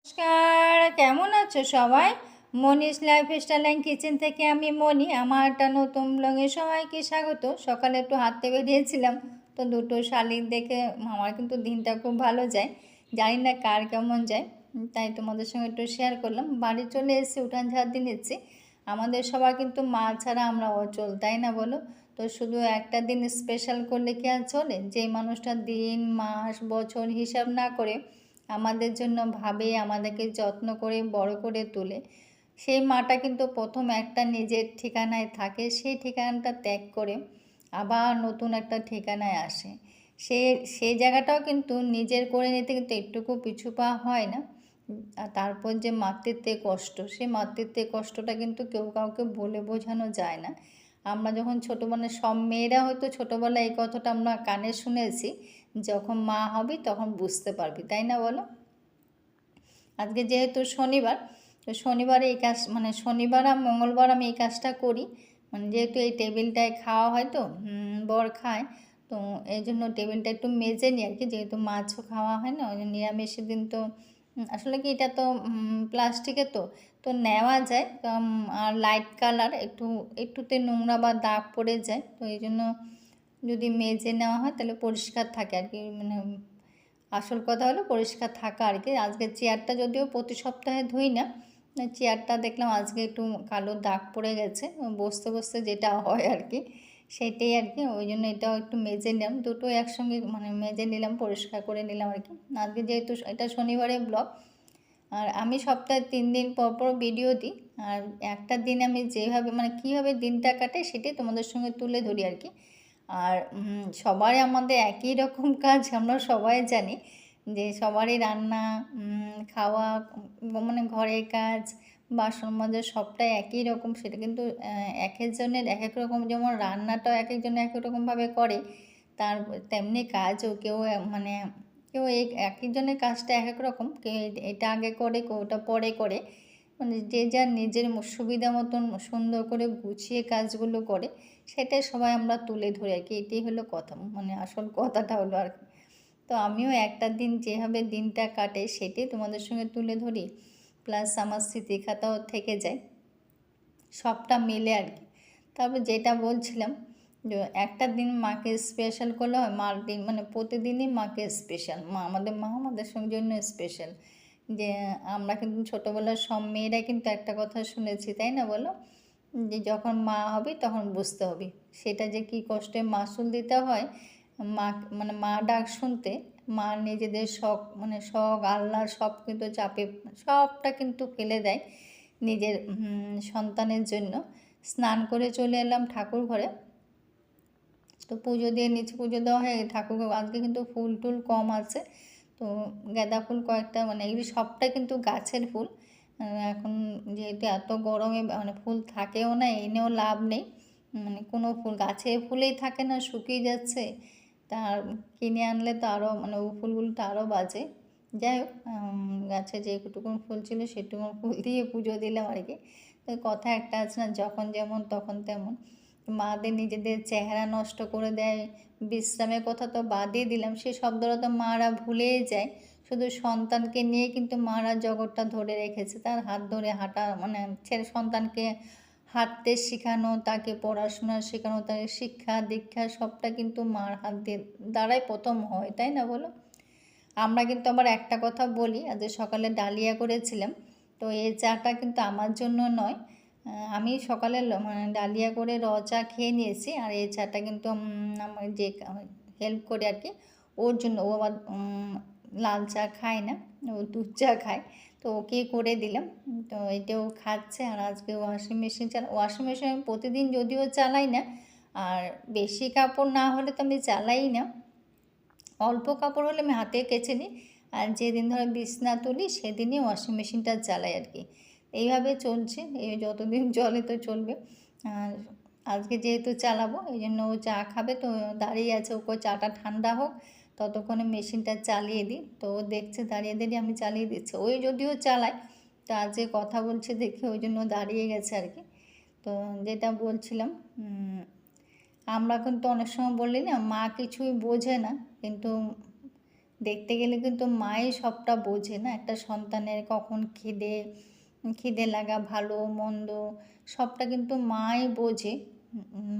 নমস্কার, কেমন আছো সবাই? মনিস লাইফস্টাইল অ্যান্ড কিচেন থেকে আমি মনি। আমার একটা নতুন ব্লগে সবাইকে স্বাগত। সকালে একটু হাঁটতে বেরিয়েছিলাম, তো দুটো শালিক দেখে আমার কিন্তু দিনটা খুব ভালো যায়। জানি না কার কেমন যায়, তাই তোমাদের সঙ্গে একটু শেয়ার করলাম। বাড়ি চলে এসেছি, উঠান ঝাড় দিয়ে নিচ্ছি। আমাদের সবার কিন্তু মা ছাড়া আমরা অচল, তাই না বলো? তো শুধু একটা দিন স্পেশাল করলে কি আর চলে? যেই মানুষটা দিন মাস বছর হিসাব না করে আমাদের জন্য ভাবে, আমাদেরকে যত্ন করে বড় করে তোলে, সেই মাটা কিন্তু প্রথম একটা নিজের ঠিকানায় থাকে, সেই ঠিকানাটা ত্যাগ করে আবার নতুন একটা ঠিকানায় আসে। সে সেই জায়গাটাও কিন্তু নিজের করে নিতে কিন্তু একটুকু পিছু পা হয় না। আর তারপর যে মাতৃত্বের কষ্ট, সেই মাতৃত্বের কষ্টটা কিন্তু কেউ কাউকে বলে বোঝানো যায় না। আমরা যখন ছোটো, মানে সব মেয়েরা হয়তো ছোটোবেলায় এই কথাটা আমরা কানে শুনেছি, যখন মা হবি তখন বুঝতে পারবি, তাই না বলো? আজকে যেহেতু শনিবার, তো শনিবারে এই কাজ, মানে শনিবার আর মঙ্গলবার আমি এই কাজটা করি। মানে যেহেতু এই টেবিলটায় খাওয়া হয়, তো বর খায়, তো এই জন্য টেবিলটা একটু মেজে নিই আর কি। যেহেতু মাছও খাওয়া হয় না, ওই জন্য নিরামিষের দিন তো আসলে কি এটা তো প্লাস্টিকের, তো তো নেওয়া যায় তো। আর লাইট কালার একটুতে নোংরা বা দাগ পড়ে যায়, তো এই জন্য যদি মেজে নেওয়া হয় তাহলে পরিষ্কার থাকে আর কি। মানে আসল কথা হলো পরিষ্কার থাকা আর কি। আজকে চেয়ারটা যদিও প্রতি সপ্তাহে ধুই না, চেয়ারটা দেখলাম আজকে একটু কালো দাগ পড়ে গেছে, বসতে বসতে যেটা হয় আর কি, সেটাই আর কি। ওই জন্য এটাও একটু মেজে নিলাম, দুটো একসঙ্গে মানে মেজে নিলাম, পরিষ্কার করে নিলাম আর কি। আজকে যেহেতু এটা শনিবারের ব্লগ, আর আমি সপ্তাহে 3 দিন পর পর ভিডিও দিই। আর একটা দিন আমি যেভাবে, মানে কীভাবে দিনটা কাটে সেটাই তোমাদের সঙ্গে তুলে ধরি আর কি। আর সবাই আমাদের একই রকম কাজ, আমরা সবাই জানি যে সবারই রান্না, খাওয়া, মানে ঘরের কাজ, বাসন মাজা সবটাই একই রকম। সেটা কিন্তু এক একজনের এক এক রকম, যেমন রান্নাটাও এক একজনের এক এক রকমভাবে করে, তার তেমনি কাজও কেউ মানে কেউ এই এক একজনের কাজটা এক এক রকম। কেউ এটা আগে করে, কেউ ওটা পরে করে, মানে যে যার নিজের সুবিধা মতন সুন্দর করে গুছিয়ে কাজগুলো করে। সেটাই সবাই আমরা তুলে ধরি আর কি। এটাই হলো কথা, মানে আসল কথাটা হলো আর কি। তো আমিও একটা দিন যেভাবে দিনটা কাটে সেটাই তোমাদের সঙ্গে তুলে ধরি, প্লাস আমার স্মৃতিখাতাও থেকে যায়, সবটা মিলে আর কি। তারপর যেটা বলছিলাম, যে একটা দিন মাকে স্পেশাল করলে হয়। মার দিন মানে প্রতিদিনই মাকে স্পেশাল, আমাদের মা আমাদের সঙ্গে জন্য স্পেশাল। যে আমরা কিন্তু ছোটোবেলার সব মেয়েরা কিন্তু একটা কথা শুনেছি, তাই না বলো? যে যখন মা হবি তখন বুঝতে হবে সেটা যে কী কষ্টে মাসুল দিতে হয়। মা, মানে মা ডাক শুনতে মা নিজেদের শখ, মানে শখ আহ্লাদ সব কিন্তু চাপে, সবটা কিন্তু ফেলে দেয় নিজের সন্তানের জন্য। স্নান করে চলে এলাম ঠাকুর ঘরে, তো পুজো দিয়ে নিচে, পুজো দেওয়া হয়ে ঠাকুর, আজকে কিন্তু ফুল টুল কম আছে, তো গাঁদা ফুল কয়েকটা, মানে এগুলি সবটাই কিন্তু গাছের ফুল। এখন যেহেতু এত গরমে মানে ফুল থাকেও না, এনেও লাভ নেই, মানে কোনো ফুল গাছে ফুলেই থাকে না, শুকিয়ে যাচ্ছে। তার কিনে আনলে তো আরও, মানে ওই ফুলগুলো তো আরও বাজে। যাই হোক, গাছে যেটুকুন ফুল ছিল সেটুকুন ফুল দিয়ে পুজো দিলাম আর কি। তো কথা একটা আছে না, যখন যেমন তখন তেমন। মাদের নিজেদের চেহারা নষ্ট করে দেয়, বিশ্রামের কথা তো বাদই দিলাম, সেই শব্দটা তো মারা ভুলেই যায়। শুধু সন্তানকে নিয়ে কিন্তু মারা জগৎটা ধরে রেখেছে, তার হাত ধরে হাঁটা, মানে ছেলে সন্তানকে হাঁটতে শেখানো, তাকে পড়াশোনা শেখানো, তাকে শিক্ষা দীক্ষা সবটা কিন্তু মার হাত দিয়ে দ্বারাই প্রথম হয়, তাই না বলো? আমরা কিন্তু আবার একটা কথা বলি, আজ সকালে ডালিয়া করেছিলাম, তো এই চাটা কিন্তু আমার জন্য নয়। আমি সকালে মানে ডালিয়া করে চা খেয়ে নিয়েছি, আর এই চাটা কিন্তু আমার যে হেল্প করে আর কি, ওর জন্য। ও আবার লাল চা খায় না, ও দুধ চা খায়, তো ওকে করে দিলাম। তো এটাও খাচ্ছে। আর আজকে ওয়াশিং মেশিন আমি প্রতিদিন যদিও চালাই না, আর বেশি কাপড় না হলে তো আমি চালাই না, অল্প কাপড় হলে আমি হাতে কেচে নিই। আর যেদিন ধরো বিছনা তুলি সেদিনই ওয়াশিং মেশিনটা চালাই আর কি। এইভাবে চলছে, এই যতদিন চলে তো চলবে। আর আজকে যেহেতু চালাবো এই জন্য ও চা খাবে, তো দাঁড়িয়ে আছে, ওকে চাটা ঠান্ডা হোক ততক্ষণে মেশিনটা চালিয়ে দিই। তো ও দেখছে দাঁড়িয়ে দাঁড়িয়ে আমি চালিয়ে দিচ্ছি, ওই যদিও চালায়, তো আজকে কথা বলছে দেখে ওই জন্য দাঁড়িয়ে গেছে আর কি। তো যেটা বলছিলাম, আমরা কিন্তু অনেক সময় বলি না মা কিছুই বোঝে না, কিন্তু দেখতে গেলে কিন্তু মাই সবটা বোঝে না, একটা সন্তানের কখন খিদে লাগা, ভালো মন্দ সবটা কিন্তু মাই বোঝে।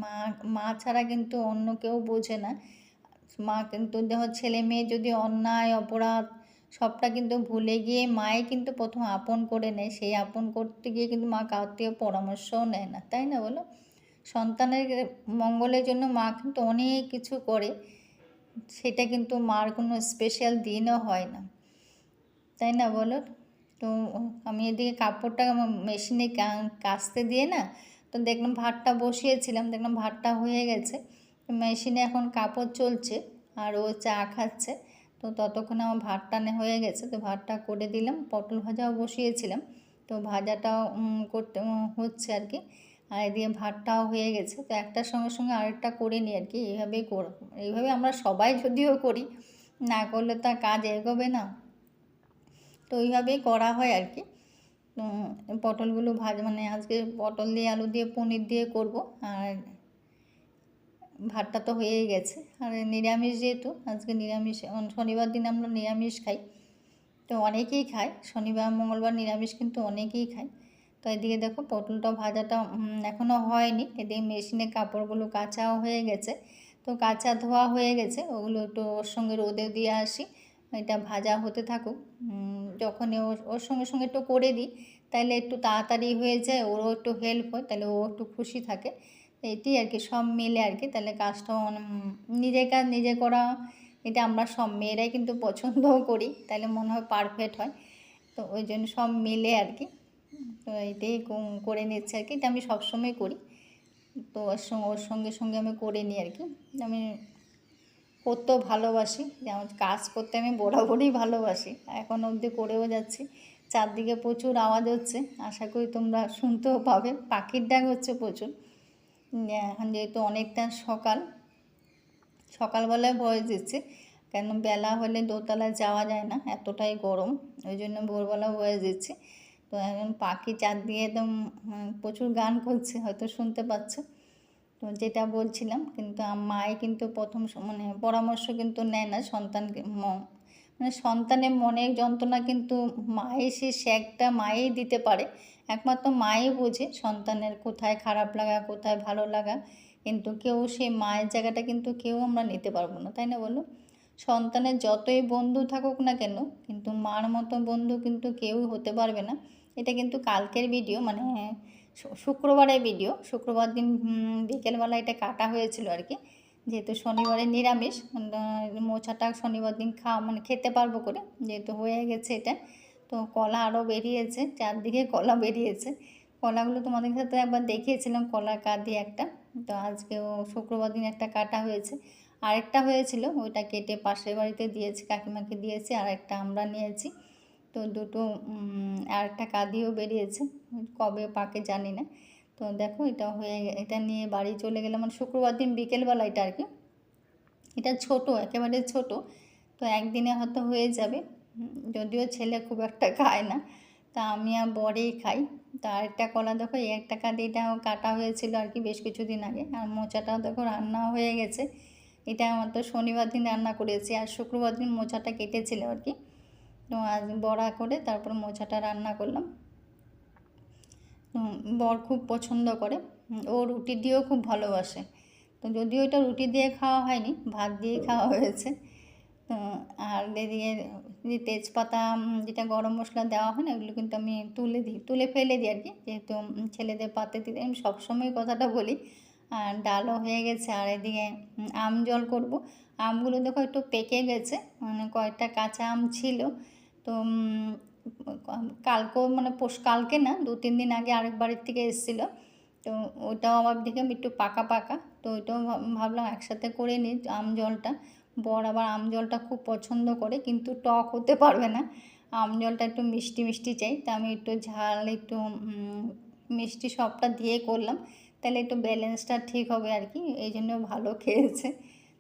মা মা ছাড়া কিন্তু অন্য কেউ বোঝে না। মা কিন্তু দেখো ছেলে মেয়ে যদি অন্যায় অপরাধ সবটা কিন্তু ভুলে গিয়ে মাই কিন্তু প্রথম আপন করে নেয়। সেই আপন করতে গিয়ে কিন্তু মা কারোর থেকে পরামর্শও নেয় না, তাই না বলো? সন্তানের মঙ্গলের জন্য মা কিন্তু অনেক কিছু করে, সেটা কিন্তু মার কোনো স্পেশাল দিনও হয় না, তাই না বলো? তো আমি এদিকে কাপড়টা মেশিনে কাচতে দিয়ে না, তো দেখলাম ভাতটা বসিয়েছিলাম, দেখলাম ভাতটা হয়ে গেছে। মেশিনে এখন কাপড় চলছে আর ও চা খাচ্ছে। তো ততক্ষণে আমার ভাতটা হয়ে গেছে, তো ভাতটা করে দিলাম। পটল ভাজাও বসিয়েছিলাম, তো ভাজাটাও করতে হচ্ছে আর কি। আর এদিকে ভাতটাও হয়ে গেছে, তো একটার সঙ্গে সঙ্গে আরেকটা করে নিই আর কি। এইভাবে আমরা সবাই যদিও করি, না করলে তো কাজ এগোবে না। তো ওইভাবেই করা হয় আর কি। পটলগুলো মানে আজকে পটল দিয়ে আলু দিয়ে পনির দিয়ে করব। আর ভাতটা তো হয়েই গেছে। আর নিরামিষ যেহেতু আজকে নিরামিষ, শনিবার দিন আমরা নিরামিষ খাই, তো অনেকেই খায় শনিবার মঙ্গলবার নিরামিষ, কিন্তু অনেকেই খায়। তো এদিকে দেখো পটলটা ভাজাটা এখনও হয়নি। এদিকে মেশিনে কাপড়গুলো কাচাও হয়ে গেছে, তো কাচা ধোয়া হয়ে গেছে, ওগুলো একটু ওর সঙ্গে রোদে দিয়ে আসি। এটা ভাজা হতে থাকুক। যখনই ওর সঙ্গে সঙ্গে একটু করে দিই, তাহলে একটু তাড়াতাড়ি হয়ে যায়, ওরও একটু হেল্প হয়, তাহলে ও একটু খুশি থাকে। এটি আর কি, সব মিলে আর কি, তাহলে কাজটাও নিজের কাজ নিজে করা, এটা আমরা সব মেয়েরাই কিন্তু পছন্দও করি, তাহলে মনে হয় পারফেক্ট হয়। তো ওই জন্য সব মিলে আর কি, তো এটাই করে নিচ্ছে আর কি। এটা আমি সবসময় করি, তো ওর সঙ্গে সঙ্গে আমি করে নিই আর কি। আমি করতেও ভালোবাসি, যেমন কাজ করতে আমি বরাবরই ভালোবাসি, এখন অবধি করেও যাচ্ছি। চারদিকে প্রচুর আওয়াজ হচ্ছে, আশা করি তোমরা শুনতেও পাবে। পাখির ডাক হচ্ছে প্রচুর। এখন যেহেতু অনেকটা সকালবেলায় ভয়েস দিচ্ছি, কেন বেলা হলে দোতলায় যাওয়া যায় না, এতটাই গরম, ওই জন্য ভোরবেলা ভয়েস দিচ্ছি। তো এখন পাখি চারদিকে একদম প্রচুর গান করছে, হয়তো শুনতে পাচ্ছ। তো যেটা বলছিলাম, কিন্তু মায়ে কিন্তু প্রথম মানে পরামর্শ কিন্তু নেয় না সন্তানকে, মানে সন্তানের মনের যন্ত্রণা কিন্তু সে একটা মায়েই দিতে পারে। একমাত্র মাই বোঝে সন্তানের কোথায় খারাপ লাগা, কোথায় ভালো লাগা, কিন্তু কেউ সেই মায়ের জায়গাটা কিন্তু কেউ আমরা নিতে পারবো না, তাই না বলো? সন্তানের যতই বন্ধু থাকুক না কেন, কিন্তু মার মতো বন্ধু কিন্তু কেউ হতে পারবে না। এটা কিন্তু কালকের ভিডিও, মানে শুক্রবারের ভিডিও। শুক্রবার দিন বিকেলবেলা এটা কাটা হয়েছিল আর কি, যেহেতু শনিবারে নিরামিষ, মোচাটা শনিবার দিন মানে খেতে পারবো করে, যেহেতু হয়ে গেছে এটা। তো কলা আরও বেরিয়েছে, চারদিকে কলা বেরিয়েছে। কলাগুলো তোমাদের সাথে একবার দেখিয়েছিলাম, কলার কাঁদি একটা। তো আজকেও শুক্রবার দিন একটা কাটা হয়েছে, আরেকটা হয়েছিল, ওইটা কেটে পাশের বাড়িতে দিয়েছি, কাকিমাকে দিয়েছি, আর একটা আমরা নিয়েছি। তো দুটো আরেকটা কাঁদিও বেরিয়েছে, কবে পাকে জানি না। তো দেখো এটা নিয়ে বাড়ি চলে গেলাম, মানে শুক্রবার দিন বিকেলবেলা এটা আর কি। এটা ছোট, একেবারে ছোট, তো একদিনে হয়তো হয়ে যাবে। যদিও ছেলে খুব একটা খায় না, তা আমি আর বরেই খাই। তা আরেকটা কলা দেখো, এই একটা কাঁদিটাও কাটা হয়েছিল আর কি বেশ কিছুদিন আগে। আর মোচাটাও দেখো রান্নাও হয়ে গেছে। এটা আমার তো শনিবার দিন রান্না করেছি, আর শুক্রবার দিন মোচাটা কেটেছিল আর কি। তো আজ বড়া করে তারপর মোচাটা রান্না করলাম। বর খুব পছন্দ করে, ও রুটি দিয়েও খুব ভালোবাসে। তো যদিও এটা রুটি দিয়ে খাওয়া হয়নি, ভাত দিয়েই খাওয়া হয়েছে। আর এদিকে তেজপাতা, যেটা গরম মশলা দেওয়া হয় না, এগুলো কিন্তু আমি তুলে ফেলে দিই আর কি, যেহেতু ছেলেদের পাতে দিতে আমি সবসময় কথাটা বলি। আর ডালও হয়ে গেছে, আর এদিকে আম জল করব। আমগুলো দেখো একটু পেকে গেছে, মানে কয়েকটা কাঁচা আম ছিল। তো কালকেও, মানে কালকে না, 2-3 দিন আগে আরেক বাড়ির থেকে এসেছিলো, তো ওটাও আবার দেখলাম একটু পাকা পাকা, তো ওইটাও ভাবলাম একসাথে করে নিই আম জলটা। বর আবার আম জলটা খুব পছন্দ করে, কিন্তু টক হতে পারবে না, আম জলটা একটু মিষ্টি মিষ্টি চাই। তা আমি একটু ঝাল একটু মিষ্টি সবটা দিয়ে করলাম, তাহলে একটু ব্যালেন্সটা ঠিক হবে আর কি, এই জন্য ভালো খেয়েছে।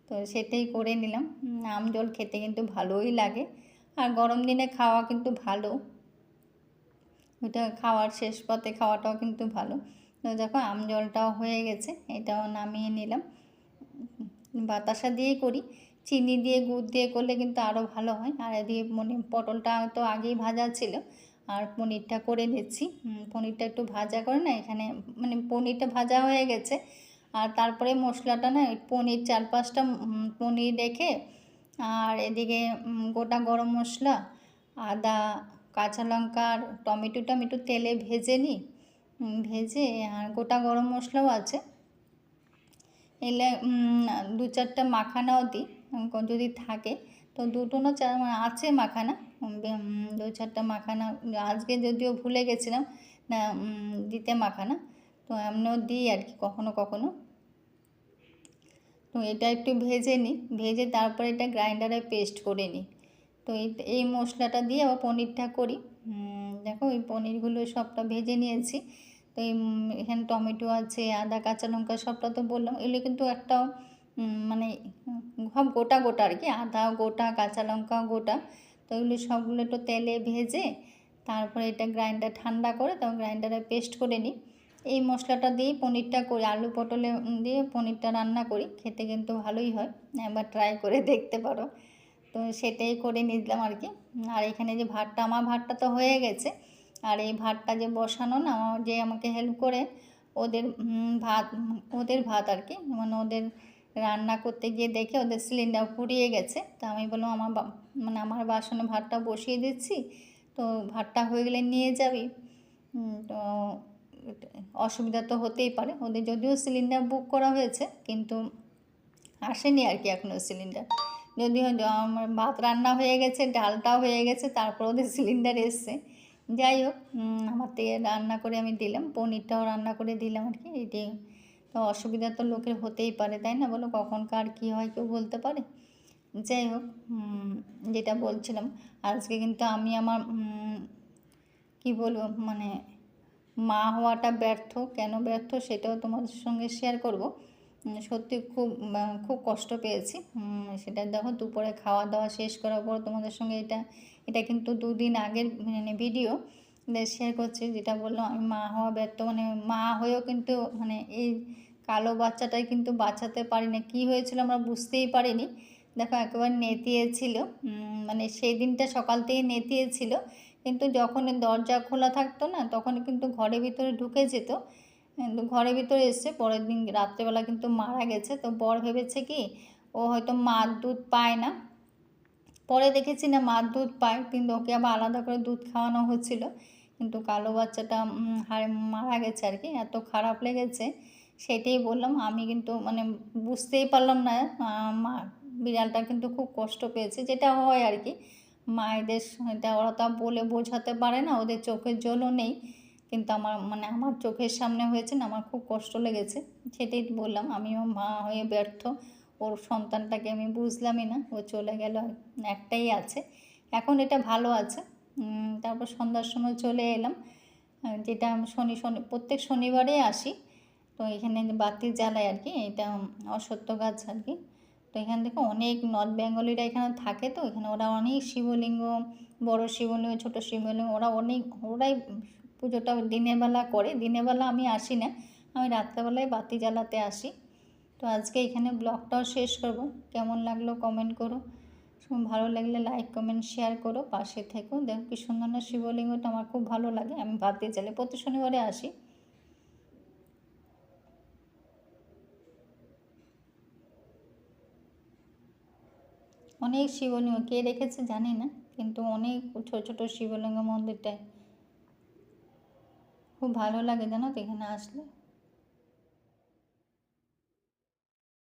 তো সেটাই করে নিলাম। আম জল খেতে কিন্তু ভালোই লাগে, আর গরম দিনে খাওয়া কিন্তু ভালো, ওইটা খাওয়ার শেষ পাতে খাওয়াটাও কিন্তু ভালো। তো দেখো আম জলটাও হয়ে গেছে, এটাও নামিয়ে নিলাম। বাতাসা দিয়েই করি, চিনি দিয়ে গুড় দিয়ে করলে কিন্তু আরও ভালো হয়। আর এদিকে পটলটা তো আগেই ভাজা ছিল, আর পনিরটা করে নিচ্ছি। পনিরটা একটু ভাজা করে না এখানে, পনিরটা ভাজা হয়ে গেছে, আর তারপরে মশলাটা না পনির 4-5টা পনির রেখে, আর এদিকে গোটা গরম মশলা, আদা, কাঁচা লঙ্কা আর টমেটোটা আমি একটু তেলে ভেজে নিই। ভেজে আর গোটা গরম মশলাও আছে, এলে 2-4টা মাখানাও দিই যদি থাকে। তো দুটো না আছে মাখানা, 2-4টা মাখানা। আজকে যদিও ভুলে গেছিলাম না দিতে মাখানা, তো এমনও দিই আর কি কখনো কখনো। তো এটা একটু ভেজে নিই, ভেজে তারপরে এটা গ্রাইন্ডারে পেস্ট করে নিই। তো এই মশলাটা দিয়ে আবার পনিরটা করি। দেখো এই পনিরগুলো সবটা ভেজে নিয়েছি। তো এখানে টমেটো আছে, আদা, কাঁচা লঙ্কা সবটা তো বললাম, এগুলো কিন্তু একটাও মানে সব গোটা গোটা আর কি, আদা গোটা, কাঁচা লঙ্কা গোটা। তো এগুলো সবগুলো একটু তেলে ভেজে তারপরে এটা গ্রাইন্ডার ঠান্ডা করে তখন গ্রাইন্ডারে পেস্ট করে নিই। এই মশলাটা দিয়েই পনিরটা করি, আলু পটলে দিয়ে পনিরটা রান্না করি, খেতে কিন্তু ভালোই হয়, একবার ট্রাই করে দেখতে পারো। তো সেটাই করে নিলাম আর কি। আর এখানে যে আমার ভাতটা তো হয়ে গেছে, আর এই ভাতটা যে বসানো না, যে আমাকে হেল্প করে ওদের ভাত আর কি, ওদের রান্না করতে গিয়ে দেখে ওদের সিলিন্ডার ফুরিয়ে গেছে। তো আমি বললাম আমার বাসনে ভাতটা বসিয়ে দিচ্ছি, তো ভাতটা হয়ে গেলে নিয়ে যাবি। তো অসুবিধা তো হতেই পারে, ওদের যদিও সিলিন্ডার বুক করা হয়েছে কিন্তু আসেনি আর কি এখনও সিলিন্ডার। যদিও আমার ভাত রান্না হয়ে গেছে, ডালটাও হয়ে গেছে, তারপর ওদের সিলিন্ডার এসছে। যাই হোক, আমার থেকে রান্না করে আমি দিলাম, পনিরটাও রান্না করে দিলাম আর কি। এটি তো অসুবিধা তো লোকের হতেই পারে, তাই না বলো, কখন কার কী হয় কেউ বলতে পারে। যাই হোক, যেটা বলছিলাম, আজকে কিন্তু আমি আমার কি বলবো মা হওয়াটা ব্যর্থ, কেন ব্যর্থ সেটাও তোমাদের সঙ্গে শেয়ার করব। সত্যি খুব খুব কষ্ট পেয়েছি। সেটা দেখো দুপুরে খাওয়া দাওয়া শেষ করার পর তোমাদের সঙ্গে এটা কিন্তু 2 দিন আগের ভিডিও শেয়ার করছি, যেটা বললাম আমি মা হওয়া ব্যর্থ। মা হয়েও কিন্তু এই কালো বাচ্চাটাই কিন্তু বাঁচাতে পারি না। কী হয়েছিল আমরা বুঝতেই পারিনি। দেখো একেবারে নেতিয়েছিল, সেই দিনটা সকাল থেকে নেতিয়েছিল, কিন্তু যখন দরজা খোলা থাকতো না তখন কিন্তু ঘরের ভিতরে ঢুকে যেত। ঘরের ভিতরে এসছে, পরের দিন রাত্রেবেলা কিন্তু মারা গেছে। তো বর ভেবেছে কি ও হয়তো মার দুধ পায় না, পরে দেখেছি না মার দুধ পায়, কিন্তু ওকে আবার আলাদা করে দুধ খাওয়ানো হচ্ছিল। কিন্তু কালো বাচ্চাটা মারা গেছে আর কি, এত খারাপ লেগেছে। সেটাই বললাম, আমি কিন্তু বুঝতেই পারলাম না। মা বিড়ালটা কিন্তু খুব কষ্ট পেয়েছে, যেটা হয় আর কি মায়েদের, এটা ওরা তো বলে বোঝাতে পারে না, ওদের চোখের জলও নেই। কিন্তু আমার চোখের সামনে হয়েছে না, আমার খুব কষ্ট লেগেছে। সেটাই বললাম, আমিও মা হয়ে ব্যর্থ, ওর সন্তানটাকে আমি বুঝলামই না, ও চলে গেল, একটাই আছে এখন, এটা ভালো আছে। তারপর সন্ধ্যার সময় চলে এলাম, যেটা আমি প্রত্যেক শনিবারে আসি। তো এখানে বাতি জ্বালায় আর কি, এটা অশ্বত্থ গাছ আর কি। তো এখান থেকে অনেক নর্থ বেঙ্গলিরা এখানে থাকে, তো এখানে ওরা অনেক শিবলিঙ্গ, বড় শিবলিঙ্গ, ছোটো শিবলিঙ্গ, ওরাই পুজোটা দিনের বেলা করে। দিনের বেলা আমি আসি না, আমি রাত্রেবেলায় বাতি জ্বালাতে আসি। তো আজকে এখানে ব্লগটাও শেষ করব। কেমন লাগলো কমেন্ট করো, ভালো লাগলে লাইক কমেন্ট শেয়ার করো, পাশে থেকো। দেখো কি সুন্দর না শিবলিঙ্গটা, আমার খুব ভালো লাগে। আমি বাতি জ্বালাই, প্রতি শনিবারে আসি। অনেক শিবলিঙ্গ কে রেখেছে জানি না, কিন্তু অনেক ছোটো ছোটো শিবলিঙ্গ মন্দিরটায় খুব ভালো লাগে জানো তো এখানে আসলে।